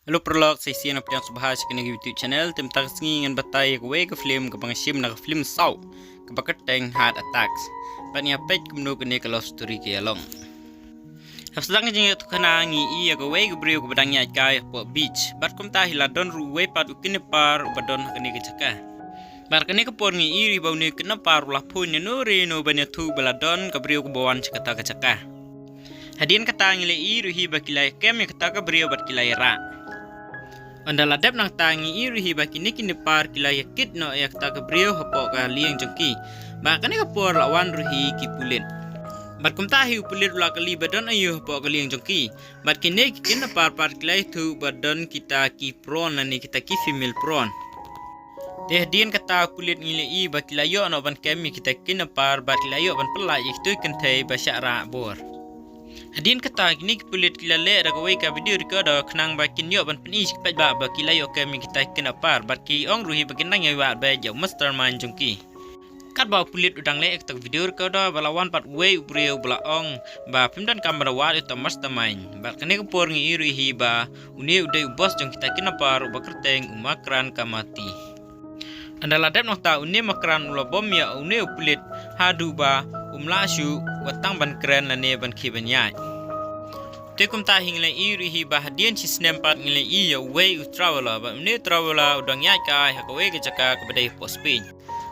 Halo perlok saya sian apa yang subahas kini YouTube channel tentang ngin batai ke film ke pangsim na film sau ke bakateng heart attacks. Panya page kumno kini ke love story ke along. Hafsang jing tu kana ngi ke brio ke badangnya kai po beach. Bar kum ta hiladon ruwe pad ukini par ubadon kini ke cakah. Bar kini ke por ngi iri bau ni kena par ulah pun no banya tu baladon ke brio ke bawan cakata ke cakah. Hadian kata ngile iri hi bakilai kem kata ke brio bat kilai ra. Andala dep nang tangi iri hi baki niki ni par kila yakit no yak ta brio hapo ka liang jengki ba kane ka por lawan ruhi ki pulin bat kum ta hi pulit la kali badon ayu hapo ka liang jengki bat kine kin par kila tu badon kita ki pron nani kita ki female pron deh dien kata pulit ngile i baki layo no ban kemi kita kin par bat layo ban pelai itu kentai ba syara bor Hadin kata kini kulit kila le ragawai ka video recorder kenang bakin yo ban penis pat ba kila yo kami kita kena par baki ong ruhi bakin nang yo ba jo mastermind jungki kat ba kulit udang le ek video recorder balawan pat we ubrio bala ong ba pimdan kamera war itu mastermind ba kene ko por ngi ruhi ba uni udai bos jong kita kena par ba kerteng umakran kamati andala dep nokta uni makran ulo bom ya uni kulit hadu ba umlashu watang ban keren lane ban kibanyai tekum ta hingle iri hi bahadian si snempat ngile i ya way traveler ba ne traveler udang yai kai ha we ke jaka ke badai pospin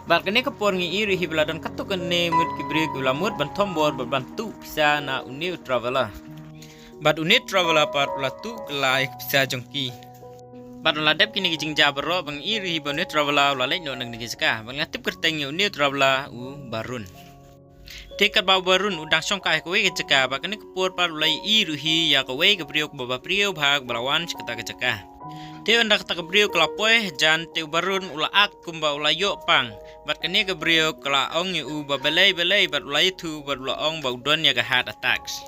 bar kene ke por ngi iri hi bladon katuk ne mut kibri ku lamut ban tombor bantu bisa na uni traveler bat uni traveler part latu kelai bisa jongki bat ladep kini kijing jabro bang iri hi ban traveler la le no nang ni jaka bang ngatip kerteng uni traveler u barun Tekat bau barun udang songkai kowe ke ceka bakane kepur par ulai i ruhi ya kowe ke brio ke baba brio bhag balawan sekata ke ceka te anda kata ke brio kelapoe jan te barun ula ak kumba ula yo pang bat kene ke brio kala ong u babelai belai bat ulai tu bat ula ong bau don ya ke heart attacks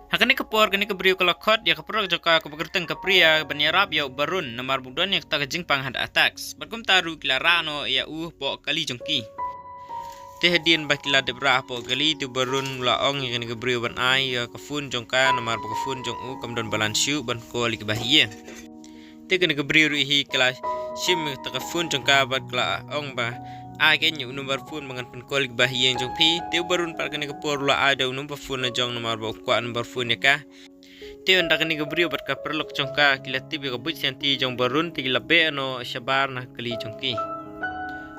hakane kepur kene ke brio kala khot ya ke pro joka ke begerteng ke pria banyarap ya barun namar budon ya kata ke jingpang heart attacks bat kum taru kilarano ya po kali jongki Tehdian bakila debra po gali tu barun laong yang ni gebrio ban ai ya kafun jongka namar po kafun jong u kamdon balansiu ban ko li kebahiye te kene gebrio hi kala sim ta kafun jongka bat kala ong ba ai ken yu number fun mangan pen ko li kebahiye jong pi te barun par kene kepor la ada number fun na jong namar po kwa number fun ya ka te anda kene gebrio bat ka perlok jongka kila tibi ka but senti jong barun ti labe no shabar na kali jongki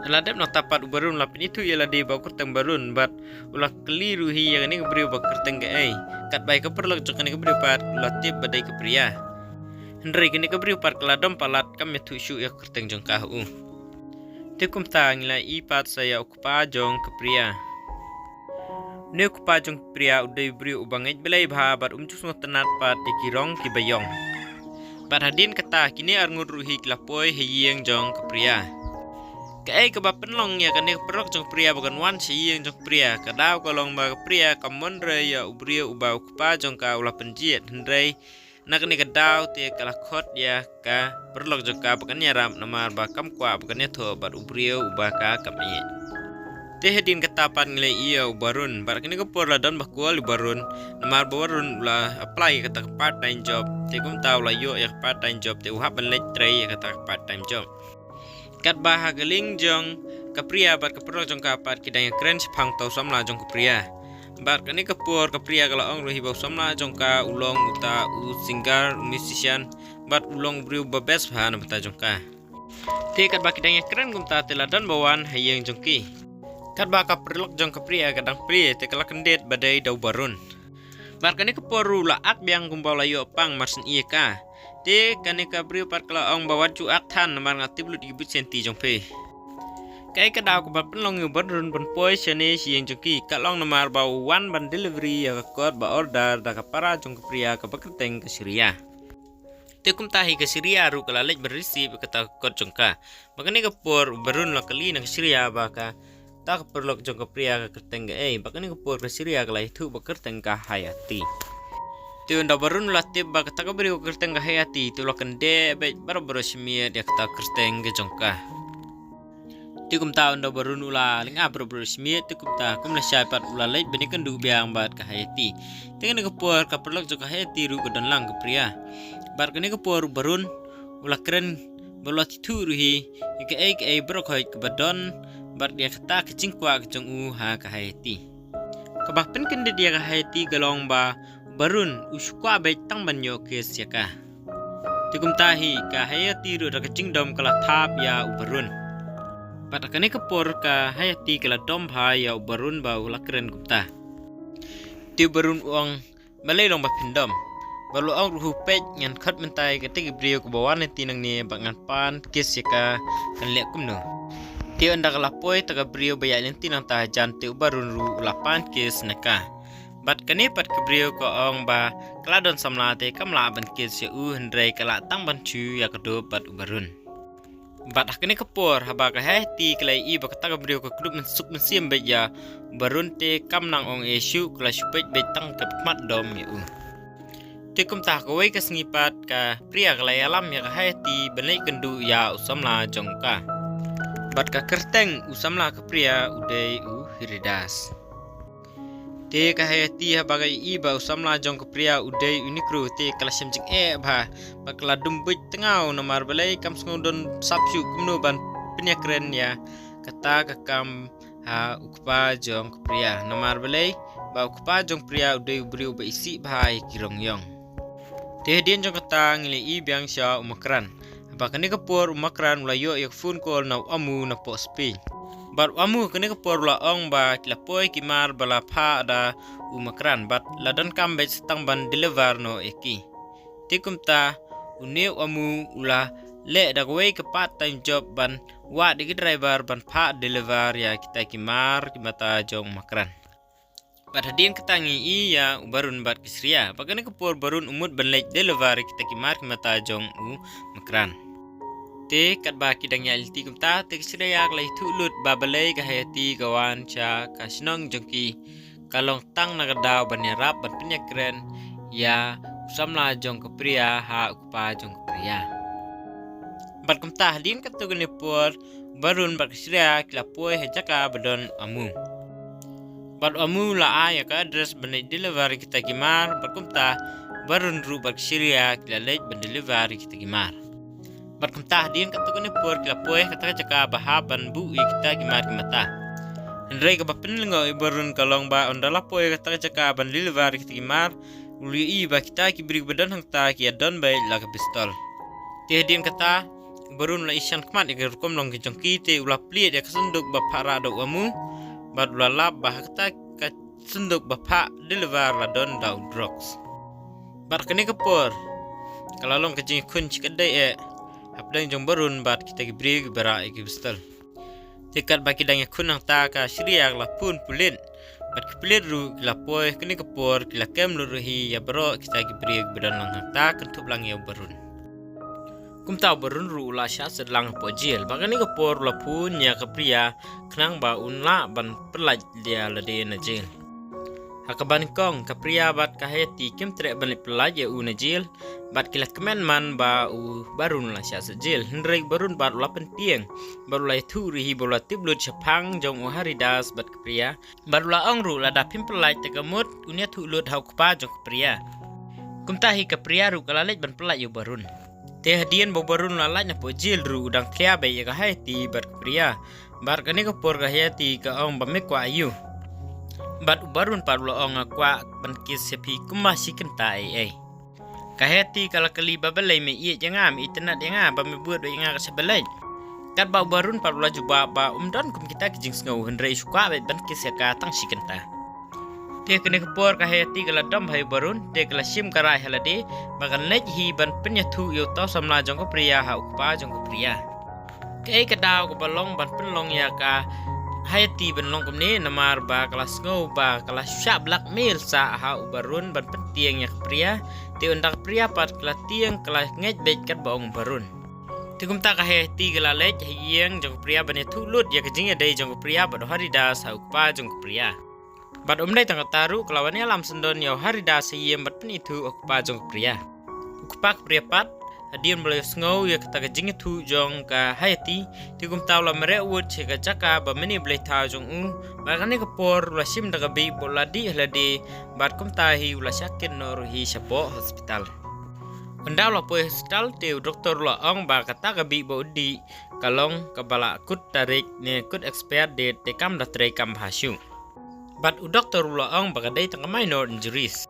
Ladep nak tapat barun lapin itu ialah di bakur teng barun bat ulah keliru hi yang ini keberi bakur teng ke kat baik keperlak jokan keberi pat latip badai kepria Hendri kini keberi pat keladom palat kami tuju ya kerteng jong kahu tekum tang la ipat saya ukupa jong kepria ne ukupa jong kepria udai beri ubangit belai bha bat umcus tenat pat dikirong ki bayong bat hadin kata kini arngur ruhi kelapoi hiyeng jong kepria Kaya kebapen long ya kan perok jong pria bukan wan si yang jong pria kadau kolong ba pria kamon re ya ubrio ubau kupa jong ka ulah penjiat hendrai nak ni kadau te kala khot ya ka perlok jong ka bukan nyaram namar ba kam kwa bukan ya tho bat ubrio uba ka kamye te hedin ketapan ngile iya ubarun bar kini kepor ladon ba kual ubarun namar barun ulah apply kata part time job te kum tau la yo ya part time job te uhap ban lek tray ya kata part time job kat bahagaling jong kapria bat kapro jong kapat kidang keren sepang tau samla jong kapria bat kani kapur kapria kala ong rohi bau samla jong ka ulong uta u singer musician bat ulong brio babes bhan bata jong ka te kat ba kidang keren gumta teladan bawan hayeng jong ki kat ba kaprlok jong kapria kadang pria te kala kendet badai dau barun bat kani kapur la ak biang gumbau layo pang marsen iya ka te kane kabrio par kala ong bawat cu ak than namar ngati blut ibut senti jong pe kai kadau ko ban long yu barun ban poi chane sieng jongki kalong namar bau wan ban delivery ya kot ba order da kapara jong pria ka baketeng ke Syria te kum tahi ke Syria ru kala lek berisi kata kot jongka makane ka por barun la kali na Syria ba ka tak perlok jong pria ka keteng ge bakane ka por ke Syria kala itu baketeng ka hayati tu nda barun latib ba kata beri kerteng ga hayati tu lokan de be baro simia dia kata kerteng ge jongka tu kum ta nda barun ula linga baro simia tu kum ta kum la syaipat ula lai beni kan du biang bat ka hayati tengen ke por ka perlok jong ka hayati ru godon lang ke pria bar kene ke por barun ulah keren bolot tu ruhi ike brok hoi kebadon bat dia kata kecingkwa kejong ha kahayati kabah penken dia kahayati galong ba barun uskwa baik tang banyo ke siaka tikum tahi kahayati ru da kecingdom kala thap ya ubarun bat akane kapor kahayati kala dom ha ya ubarun ba ulah keren kumta ti barun uang balai long ba pindom balu ang ruhu pej ngan khat mentai ketik brio ke bawah nanti nang ni bangan pan kis yaka kan lek kumno ti anda kala poi taga brio bayak nanti nang ta jan ti barun ru lapan kis naka bat kane pat ke brio ko ong ba kala don samla te kamla ban kis ya hendrai kala tang ban chu ya kedo bat barun bat akane kapor haba ka ti kala I ba kata brio ko klub mensuk mensim be ya barun te kam nang ong esu kala supej be tang ke mat dom ya tikum tah kawai ke sengipat ka pria kalai alam ya kahayati benai kendu ya usamla jongka bat ka kerteng usamla ke pria udai hiridas te kahayati ha bagai iba usamla jong ke pria udai unikru te kala semjing ba bakla dumbit tengau nomar balai kam sngudon sapsu kumno ban penyakren ya kata kakam ha ukpa jong ke pria nomar balai ba ukpa jong pria udai beriu ba isi bahai kirong yong Tehdian jong kata ngili I biang sya umakran. Apa kene kapor umakran ulayo yak phone call na amu na postpay. Bar amu kene kapor ula ong ba kilapoi kimar bala pha ada umakran bat ladan kambet setang ban deliver no eki. Tikum ta uneu amu ula le da kwe ke part time job ban wa digi driver ban pha deliver ya kita kimar kimata jong makran. Bat hadian ketangi iya barun bat kisria bagane kapor barun umut banlek deliver kita kimar kimata jong makran te kat ba kidang ya ilti kumta te kisria lai thulut babalai kahayati gawan cha kasnong jongki kalong tang nagadaw banirap ban penyakren ya usamla jong kepria ha ukpa jong kepria bat kumta hadian katugane por barun bat kisria kilapoi hejaka badon amu Bat amu la ya ka address banai delivery kita kimar berkumta barun ru bak syria kilalej ban delivery kita kimar berkumta din katukane por kilapoe kata jaka bahaban bu kita kimar kimata hendrai ka bapen lengo barun kalong ba ondala poe kata jaka ban delivery kita kimar uli I ba kita kibri badan hang ta ki adon bai la ka pistol te din kata barun la isyan kmat igar kom long ki jongki te ula pli ya kasunduk ba para do amu bat lalap bah kata ka sunduk bapa deliver ladon daw drugs bat kene kapor kalalong kajing kun cikadai hapdang jong barun bat kita gibri bara iki pistol tikat baki dang kun nang ta ka syriak la pun pulin bat kiplit ru lapoi kene kapor kila kem luruhi ya baro kita gibri badan nang ta kentup lang ya barun kumta barun ru la sya sedlang po jil bagani kapor la pun ya kapria knang ba unla ban pelaj dia lade na jil hakaban kong kapria bat kaheti kem tre ban pelaj ya u na jil bat kilat kemen man ba u barun la sya sejil hendrei barun bat la pentieng baru la thu ri bola tiblut chapang jong u haridas bat kapria baru la ong ru la da pim pelaj tegamut unia thu lut hau kpa jong kapria kumta hi kapria ru kalalej ban pelaj ya barun te hadian bobarun lalaj na po jil ru udang kya be ya kahayati bar pria bar kane ko por kahayati ka ong ba me kwa ayu bat ubarun parlo ong kwa ban kis sepi kumasi kenta ai kahayati kala kali babalai me ie jangam internet yang ba me buat be nga ka sebalai kat ba ubarun parlo juba ba umdon kum kita kijing sngow hendrei suka be ban kis ka tang sikenta te kene kapor kahayati kala dam hai barun te kala sim karai halade bagan lej hi ban penyathu yo to samla jong ko priya ha ukpa jong ko priya ke kadaw ko balong ban penlong ya ka hayati ban long komne namar ba kala sngow ba kala sya blackmail sa ha ubarun ban petieng ya priya te undak priya pat kala tieng kala ngej bet kat baong barun te kumta kahayati kala lej hieng jong ko priya ban thu lut ya kajing ya dei jong ko priya ba haridas ha ukpa jong ko priya bat umdai tang taru kelawannya alam sendon yo harida seyem bat penitu okpa jong pria ukpa pria pat hadian mulai sngow ya kata kajing tu jong ka hayati tikum tawla mere wut che ka jaka ba meni blai ta jong bagane ka por la sim daga bi bola di hlade bat kum tahi ula syakin nor hi shapo hospital Anda la poe stal teu doktor la ong ba kata gabi bodi kalong kabala kut tarik ne kut expert de te kam da tre kam bhasu. But u doktor la ong ba kadai tang minor injuries.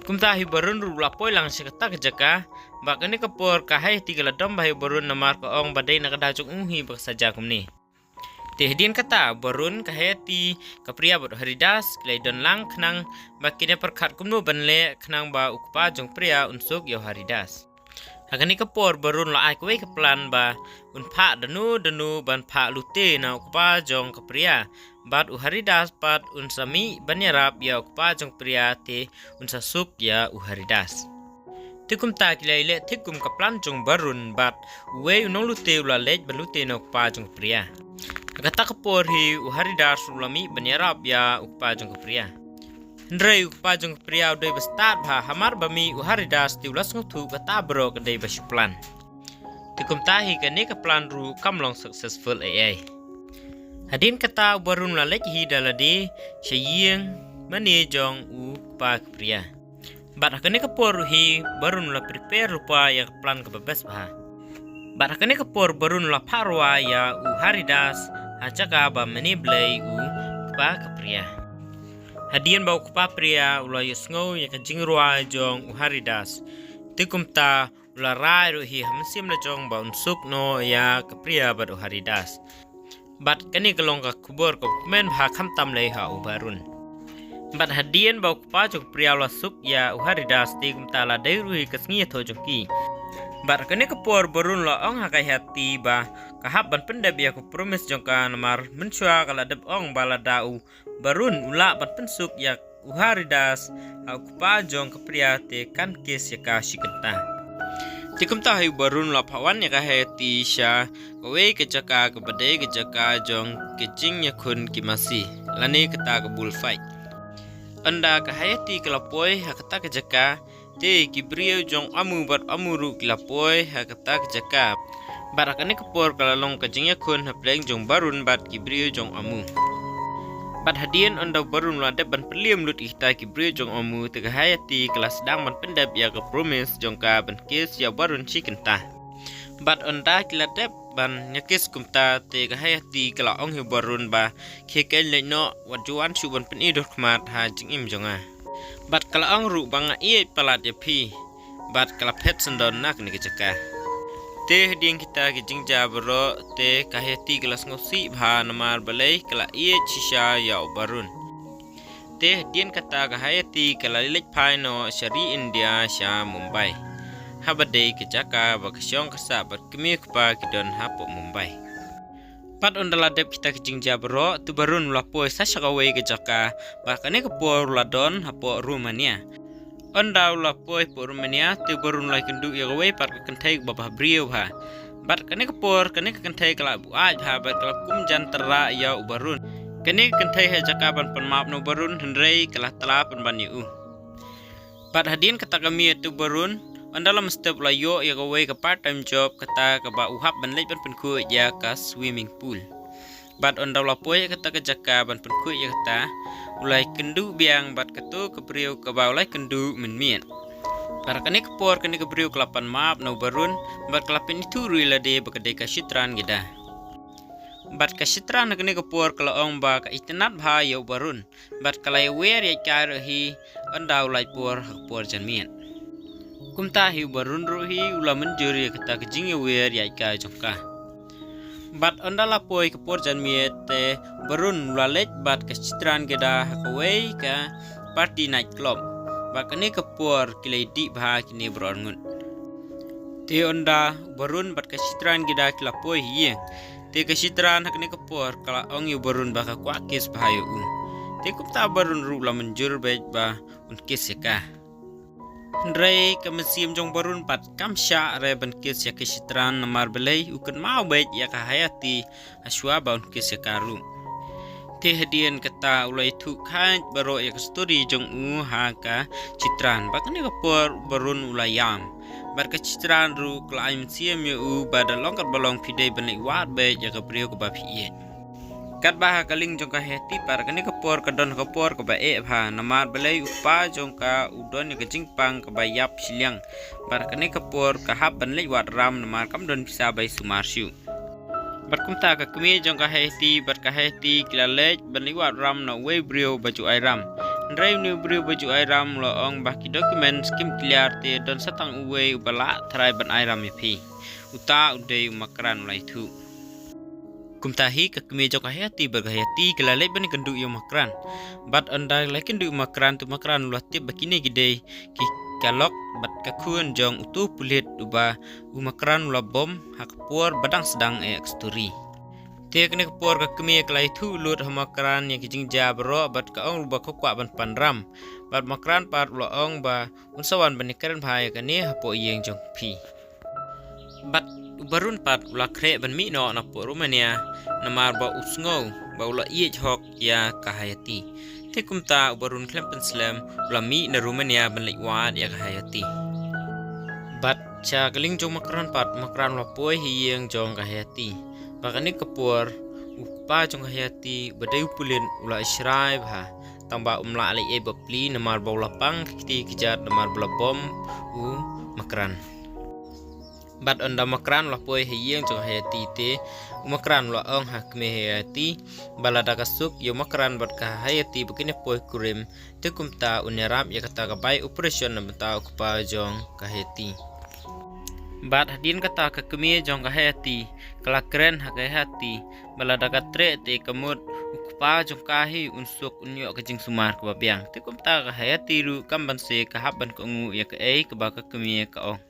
Kumta hi barun ru la poe lang sekata kejaka ba kani kapor kahai tigala dom ba hi barun namar ka ong badai na kada chung hi ba saja kumni. Tehdian kata barun kaheti kapria bot haridas kleidon lang khnang bakine perkhat kumno banle khnang ba ukpa jong pria unsuk yo haridas. Hagani kapor barun la ai kwei kaplan ba unpha danu ban pha lute na ukpa jong kapria bat u haridas pat unsami banyarap ya ukpa jong pria te unsasuk ya u haridas. Tikum ta kilaile tikum kaplan jong barun bat we unong lute ula lej balute na ukpa jong pria. Kata kapor hi uharidas ulami banyarap ya ukpa jong pria. Ndrei ukpa jong pria udai bestat bha hamar bami uharidas tiulas ngutu kata bro kadai basuplan. Tikum tahi kani kaplan ru kamlong successful AI. Hadin kata barun lalek hi daladi syaying mani jong ukpa pria. Bat kani kapor hi barun la prepare rupa ya kaplan kebebas bha. Bat kani kapor barun la parwa ya uharidas Acaka ba meniblay u kpa kapria. Hadian ba kpa pria ula yusngo ya kajingrua jong uharidas. Tikumta ula rai ru hi hamsim la jong ba unsuk no ya kapria ba uharidas. Bat kani kalong ka kubur ka men ba khamtam lay ha ubarun. Bat hadian ba kpa jong pria ula suk ya uharidas tikumta la dai ru hi kasngi tho jong ki. Bat kani kapor barun la ong hakai hati ba kahap ban pendep ya ku promise jongka namar mensua kala dep ong bala dau barun ula ban pensuk ya uharidas aku pa jong kapria te kan kes ya ka shikenta. Tikum tahi barun la pawan ya ka hati sha kawe kejaka kebade kejaka jong kecing ya kun kimasi lani kata kabul fight. Anda ka hati kelapoi hakata kejaka te kibrio jong amu bat amuru kilapoi hakata kejaka. Barakani kapor kalalong kajingya kun hapleng jong barun bat kibrio jong amu. Bat hadian onda barun ladep ban perliam lut ihta kibrio jong amu tega hayati kelas dang ban pendap ya ke promise jong ka ban kes ya barun chikenta. Bat onda kiladep ban nyakis kumta tega hayati kala ong hi barun ba keken leno wajuan su ban penidor kmat ha jingim jonga. Bat kala ong ru banga iet palat ya pi. Bat kala pet sendon nak ni kejaka. Te hadiang kita ke jingja bro te kaheti kelas ngosi bha namar balai kala iet shisha ya barun. Te hadian kata kaheti kala lilek pai no syari India sya Mumbai. Habadai ke Jaka bakasyong kasa bat kemi kepa kidon hapok Mumbai. Pat ondala dep kita ke jingja bro tu barun lapoi sasakawe ke Jaka bakane kepo ladon hapok Rumania. Onda ula poi por Romania tu barun lai kendu ya gawe pat kentai babah brio ha. Bat kane kapor kane kentai kala bu aj ha bat kala kum jantara ya ubarun. Kane kentai ha jakaban penmap no barun hendrei kala tala penban yu. Bat hadian kata kami tu barun onda lam step la yo ya gawe ke part time job kata ka ba uhap ban lej ban penku ya ka swimming pool. Bat onda ula poi kata ke jakaban penku ya kata ulai kendu biang bat ketu kebriu ke ulai kendu menmian. Para kene kepor kene kebriu kelapan maap no barun bat kelapin itu ruila de bakade kasitran gida. Bat kasitran kene kepor kelaong ba ka itinat bha yo barun bat kalai wer ya kar hi anda ulai por kepor janmian. Kumta hi barun ruhi ula menjuri kata kejing wer ya ka jongka. Bat onda lapoi kepor janmiet te barun lalet bat kesitran geda hakawai ka party night club. Bakane kepor kilai di bha kini berongun. Te onda barun bat kesitran geda kilapoi hiye. Te kesitran hakne kepor kala ong yu barun baka kwakis bahayu. Te kupta barun ru la menjur baik ba unkis ka. Ndrei kamasiam jong barun pat kamsha re ban kis ya kesitran namar belai ukan mau baik ya kahayati aswa ba unkis ya karu. Te hadian kata ulai tu khan baro ya story jong ha ka citran bakane kapor barun ulayam. Bar ka citran ru klaim siam yu badalong kat balong pidai banai wat baik ya kapriyo ka bapiet. kat bah kaling jong ka heti par kani kapor kadon kapor ka ba e bha namar belai upa jong ka udon ka jingpang ka ba yap siliang par kani kapor ka hab ban lei wat ram namar kam don bisa bai sumar shu bat kumta ka kmi jong ka heti bat ka heti kilalej ban lei wat ram na we brio baju ai ram Ndrai ni brio baju ai ram lo ong baki dokumen skim clear te don satang uwe ubala tharai ban ai ram pi uta udei makran lai thu kumtahi ka kmi jok hayati bergayati kelalai bani kendu yo makran bat anda lekin du makran tu makran lo tip bakine gide ki kalok bat ka khun jong utu pulit uba makran lo bom hak por badang sedang story teknik por ka kmi klai thu lut hamakran yang kijing jabro bat ka ong ba kokwa ban panram bat makran par lo ong ba unsawan bani keren bhai ka ni hapo yeng jong pi bat barun pat ula kre ban mi no na po Romania namar ba usngau ba ula ie hok ya kahayati tekumta barun klempen slam ula mi na Romania ban liwat ya kahayati bat cha galing jong makran pat makran la poi hieng jong kahayati bakani kapur upa jong kahayati badai pulin ula israi bha tamba umla ali e bapli namar ba ula pang kiti kijat namar bla bom makran bat onda makran la poi hieng jong hayati te makran la ong hak me hayati balada kasuk yo makran bat ka hayati begini poi kurim te kumta unerap ya kata ka bai operation na bata kupa jong ka hayati bat hadin kata ka kemi jong ka hayati kala keren hak hayati balada ka tre te kamut kupa jong kahi unsuk unyo ka jing sumar ka babiang te kumta ka hayati ru kamban se ka haban ko ngu ya ka ei ka ba ka kemi ka ong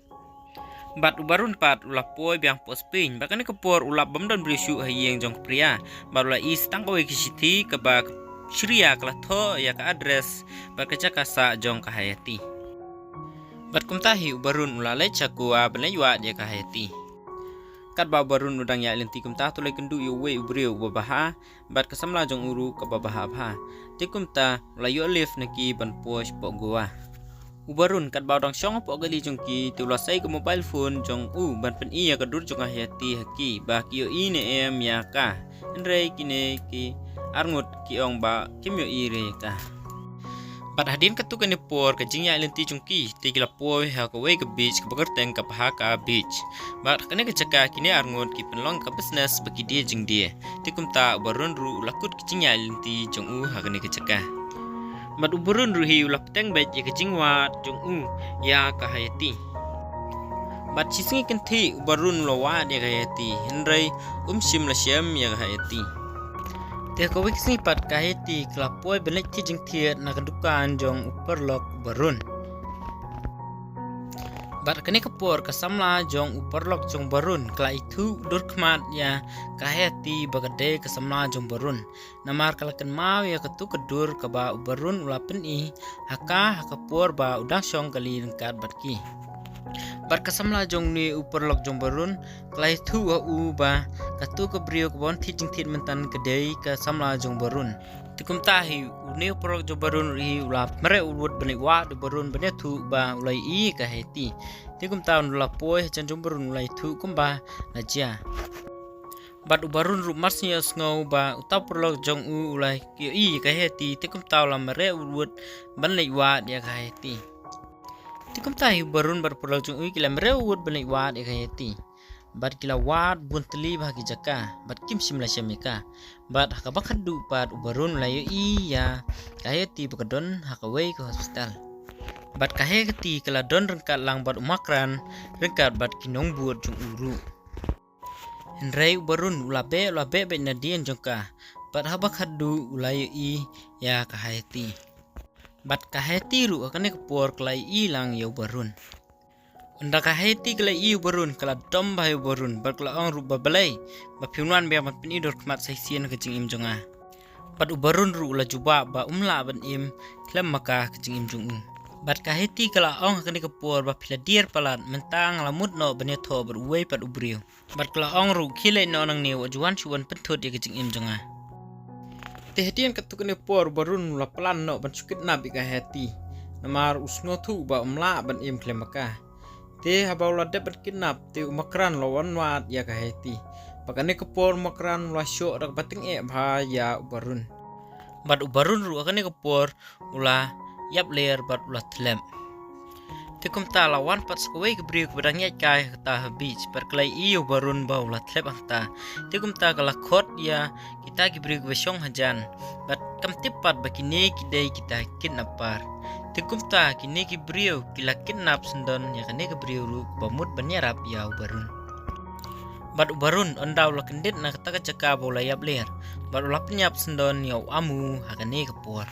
bat ubarun pat ula poi biang pospin bakani kapor ula bamdan brisu hayeng jong pria barula is tangko kisiti ka ba shria kala tho ya ka address bakaca kasa jong ka hayati bat kumtahi ubarun ula le chakua benaywa ya ka hayati kat ba barun udang ya lenti kumta to le kendu yo we ubrio babaha bat kasamla jong uru ka babaha bha tikumta ula yo live naki ban posh po goa ubarun kat baudang syong po gali jongki tula sai ke mobile phone jong ban pen iya kadur jong hayati haki ba kiyo ine em ya ka ndrei kine ki arngut ki ong ba kimyo ire ka bat hadin katu kane por ka jingya lenti jongki tigila po ha ka we ka beach ka bagarteng ka pha ka beach bat kane ka chaka kine arngut ki penlong ka business baki dia jing dia tikumta ubarun ru lakut ki jingya lenti jong ha kane ka chaka bat uburun ruhi ulap teng bet ya kejingwat jong ya kahayati bat cisingi kenti ubarun lawat ya kahayati hendrai sim la syam ya kahayati te ko wik sing pat kahayati klapoi benek ti jing thiet na kedukan jong uperlok ubarun bat kene kapor kasamla jong uperlok jong barun kala itu dur khmat ya kahayati bagade kasamla jong barun namar kalakan mau ya ketu kedur ka ba ubarun ulapen i haka hakapor ba udang syong kali lengkat batki bat kasamla jong ni uperlok jong barun kala itu u ba katu ke brio kebon thijing thit mentan kedai kasamla jong barun tikum tahi uni uperlok jong barun ri ulap mere ulwut benik wa de barun bene thu ba ulai i ka heti tikum taun ulap poi jan jong barun ulai thu kumba najia bat ubarun ru masnya ngau ba utap perlok jong ulai ki i ka heti tikum taw la mere ulwut benik wa dia ka heti tikum tahi ubarun bar perlok jong ki la mere ulwut benik wa dia ka heti bat kila wat bunteli bagi jaka bat kim simla syamika bat haka bakadu pat ubarun layo iya kaheti bakadon haka wei ke hospital bat kaheti kala don rengkat lang bat umakran rengkat bat kinong buat jong uru hendrai ubarun ulabe be nadian jongka bat habakadu ulayo i ya kaheti bat kaheti ru akane kepor kelai i lang ya ubarun anda kaheti kala iu barun kala dom bayu barun berkala ong ruba balai ba piunan be mat pini dor kmat saisian ke jing im jonga bat ubarun ru la juba ba umla ban im klem maka ke jing im jongu bat kaheti kala ong kani kapor ba piladir palat mentang lamut no bane tho ber uwei pat ubrio bat kala ong ru khile no nang ne wajuan chuan penthut ya ke jing im jonga tehdian katukane por barun la plan no ban sukit na bi kaheti namar usno thu ba umla ban im klem maka te habaula dapat kinap te umakran lawan wat ya kaheti Pakane kepor makran ulah syok rak pating bha ya ubarun. Bat ubarun ru akane kepor ulah yap ler bat ulah tlem. Tikum ta lawan pat skwe gebri keberangnya kai ta beach perklai iyo barun bau la tlep angta. Tikum ta kala khot ya kita gebri besong hajan. Bat kam tipat bakine kidai kita kidnapar. Tikum ta kini gebri kila kidnap sendon ya kane gebri ru bamut banyarap ya ubarun. Bat ubarun ondau la kendit na kata kacaka bola yap ler. Bat ulah penyap sendon ya amu hakane kepor.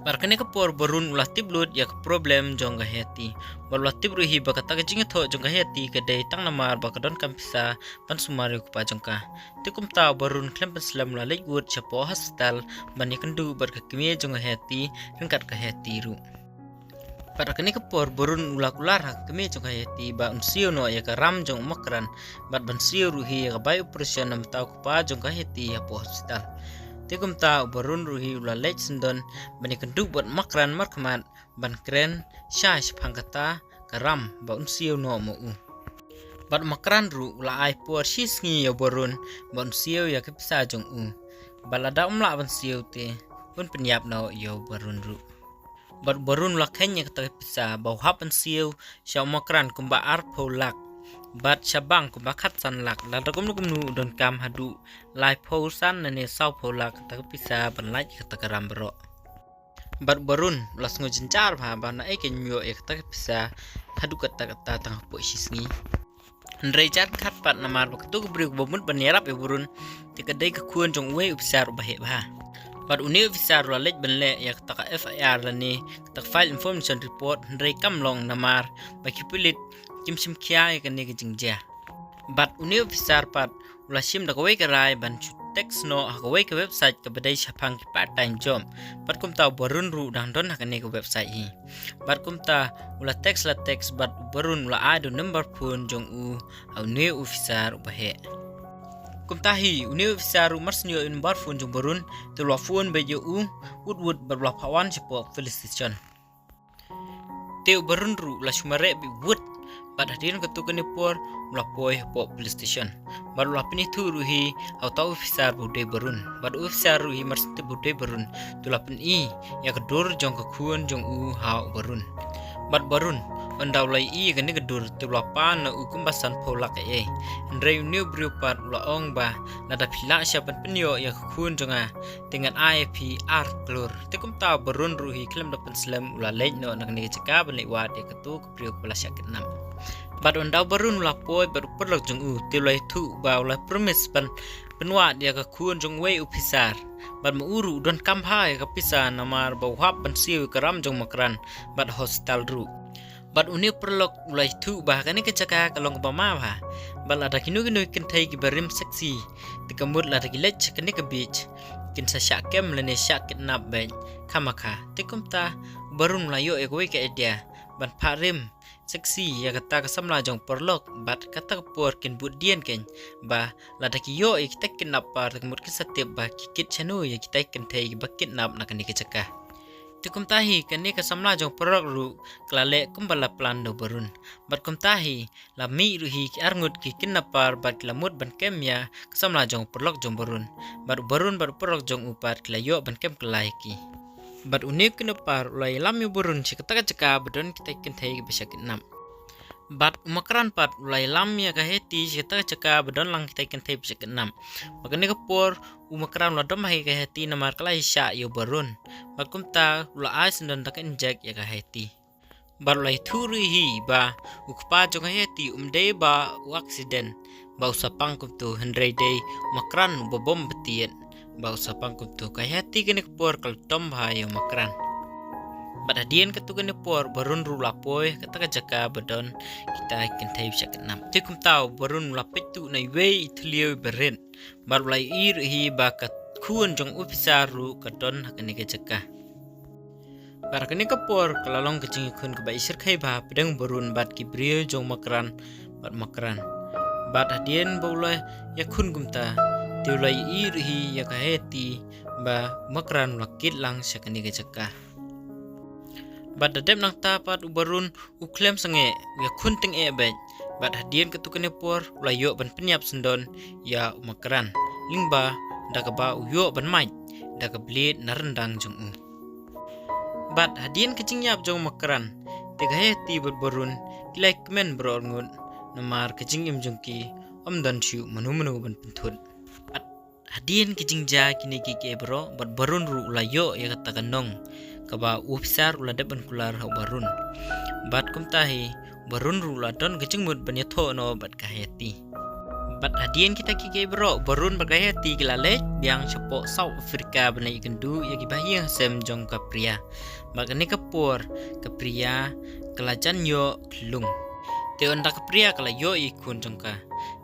Barkane kepor barun ulah tiblut ya ke problem jong hati. Barulah tibruhi bakata kejingat ho jong hati kedai tang namar bakadon kampisa pan sumari kupa jongka. Tikum ta barun klem penslam la legut chapo hospital bani kendu barkakimia jong hati rengkat ke hati ru. Barkane kepor barun ulah kular hakimia jong hati ba unsio no ya ke ram jong makran bat bansio ruhi ya ke bayu operation nam tau kupa jong hati ya po hospital. Tikum ta barun ruhi ulah lech sendon bani kenduk buat makran markmat ban kren syash pangkata karam ba unsio no mo u. Bat makran ru ulah ai por shisngi ya barun ba unsio ya kepisa jong u. Balada umla ban sio te pun penyap no ya barun ru. Bat barun ulah kenya kata kepisa ba hap unsio sya makran kumba arpo lak. Bat syabang kubakat san lak la dakum nu don kam hadu lai po san nane sau po lak tak pisa ban lai kata karam bro. Bat barun las ngo jencar ba bana eken myo ek tak pisa hadu kata tang po sisngi. Ndrei jat khat pat namar baktu gebri bomut banyarap e burun tikadai kekuan jong we upsar bahe ba. Bat uni ofisar la lej benle ya kata FIR la ni kata file information report ndrei kamlong namar baki pilit kim sim kia ya kene kejingja. Bat uni ofisar pat ulah sim da kowe kerai ban text no kowe ke website ke badai syapang ki part time job. Bat kum ta barun ru dang don kene ke website hi. Bat kum ta ulah text la text bat barun ulah ado number phone jong u uni ofisar ubahe. Kum tahi uni ofisar marsnyo number phone jong barun tu la phone be jo u wood berbelah pawan sipo felicitation. Teu barun ru la shumare bi wood pada hadirin ketukan por melapoi po police station. Baru lapini tu ruhi au tahu ofisar bude berun. Baru ofisar ruhi marsinte bude berun. Tu lapin I ya kedur jong kekuan jong u hau berun. Bat berun ondau lai I kene kedur tu lapan na ukum basan polak e. Ndrei new briupat ulaong ba nada pila siapan penyo ya kekuan jonga dengan IP R klur. Tekum tahu berun ruhi klem dapat selam ulalej no nak ni cekap balik wat ya ketu kepriuk pala sakit nam. Bat ondau barun ulah poi baru perlok jong u tilai tu ba ulah promise ban penwat dia kekuan jong wei upisar bat mauru don kampai kapisa namar bau hap ban siu karam jong makran bat hostel ru bat uni perlok ulah tu ba kani kecaka kalong pama ba bal ada kinu kentai ki barim seksi tikamut la ki lech kani ke beach kin sa syakem lene syak kidnap ben kamaka tikum ta barun ulah yo ekwe ke dia ban parim seksi ya kata kesamla jong perlok bat kata kepor kin budian ken ba lada ki yo kita kidnap par kemut kesatiap ba kikit chanu ya kita kentai ba kidnap nak ni kecaka tikum tahi kani kesamla jong perlok ru klale kumbala plan do berun bat kum tahi la mi ruhi ki arngut ki kidnap par bat lamut ban kem ya kesamla jong perlok jong berun bat berun bat perlok jong upat klayo ban kem kelai ki. Bat unik kenepar ulai lami burun si ketaka ceka bedon kita kentai besakit nam. Bat umakran pat ulai lami aga heti si ketaka ceka bedon lang kita kentai besakit nam. Makanya kepor umakran ulah domai aga heti namar kalai syak yo burun. Bat kumta ulah ais dan tak injek aga heti. Bat ulai turihi ba ukpa jonga heti umdei ba aksiden ba usapang kumtu hendrai dei umakran bobom betian. Bau sapang kutu kai hati kene por kal tom bhayo makran. Bat hadian ketu kene por barun ru lapoi kata jaka bedon kita kentai bisa kenam. Tikum tau barun lapit tu nai wei itliu beren. Bar ulai ir hi bakat kuon jong ofisar ru kadon hakene ke jaka. Bar kene kapor kalalong kecing kun ke bai sir kai ba pedang barun bat kibrio jong makran bat makran. Bat hadian baulai yakun gumta tiulai irhi ya kaheti ba makran lakit lang sakani kecaka. Bada dem nang tapat ubarun uklem sange ya kunting ebet bat hadian ketukane por ulayo ban penyap sendon ya umakaran lingba dakaba uyo ban mai dakablit narendang jong u bat hadian kecingnyap jong makaran tega heti berborun kilai kemen berorngun namar kecing im jongki dan siu menu ban pentun bat hadian kecingja kini kike bro bat barun ru ulayo ya katakan nong kaba ubisar uladap ban kular hau barun bat kumtahi barun ru ladon kecing mut ban yatho no bat kaheti bat hadian kita kike bro barun bagayati kilale biang sepok South Africa banai kendu ya gibahia sem jong kapria bagane kapur kapria kelajan yo klung te onda kapria kala yo ikun jongka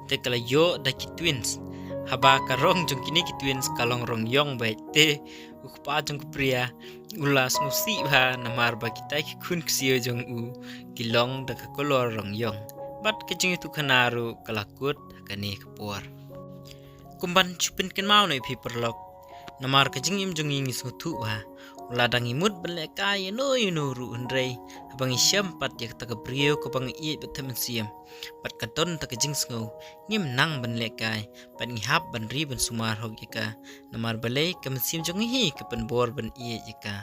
te kala yo daki twins haba karong jong kini ki twins kalong rong yong bai te ukpa jong kapria ulas ngusi ba namar ba kita ikun ksio jong u kilong daka kolor rong yong bat kecing itu kenaru kalakut kani kapur kumban chupin ken mau nei pi perlok namar kecing im jong ingi sutu wa uladang imut beleka yeno ru undrei abang isyam pat yak taka brio ko bang i betem siam pat katon taka jing sngo ngim nang beleka pat ngihap ban ri ban sumar hok yaka namar balai kam sim jong hi kapan bor ban i yaka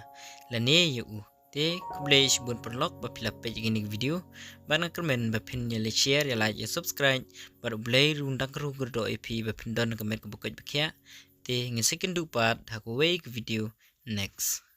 lane yu te kublej bun perlok ba pila page gini video bana komen ba pin ya share ya like ya subscribe ba blay rundang kru gerdo ep ba pin don komen ko bukai bakya te ngesekin dupat haku wake video next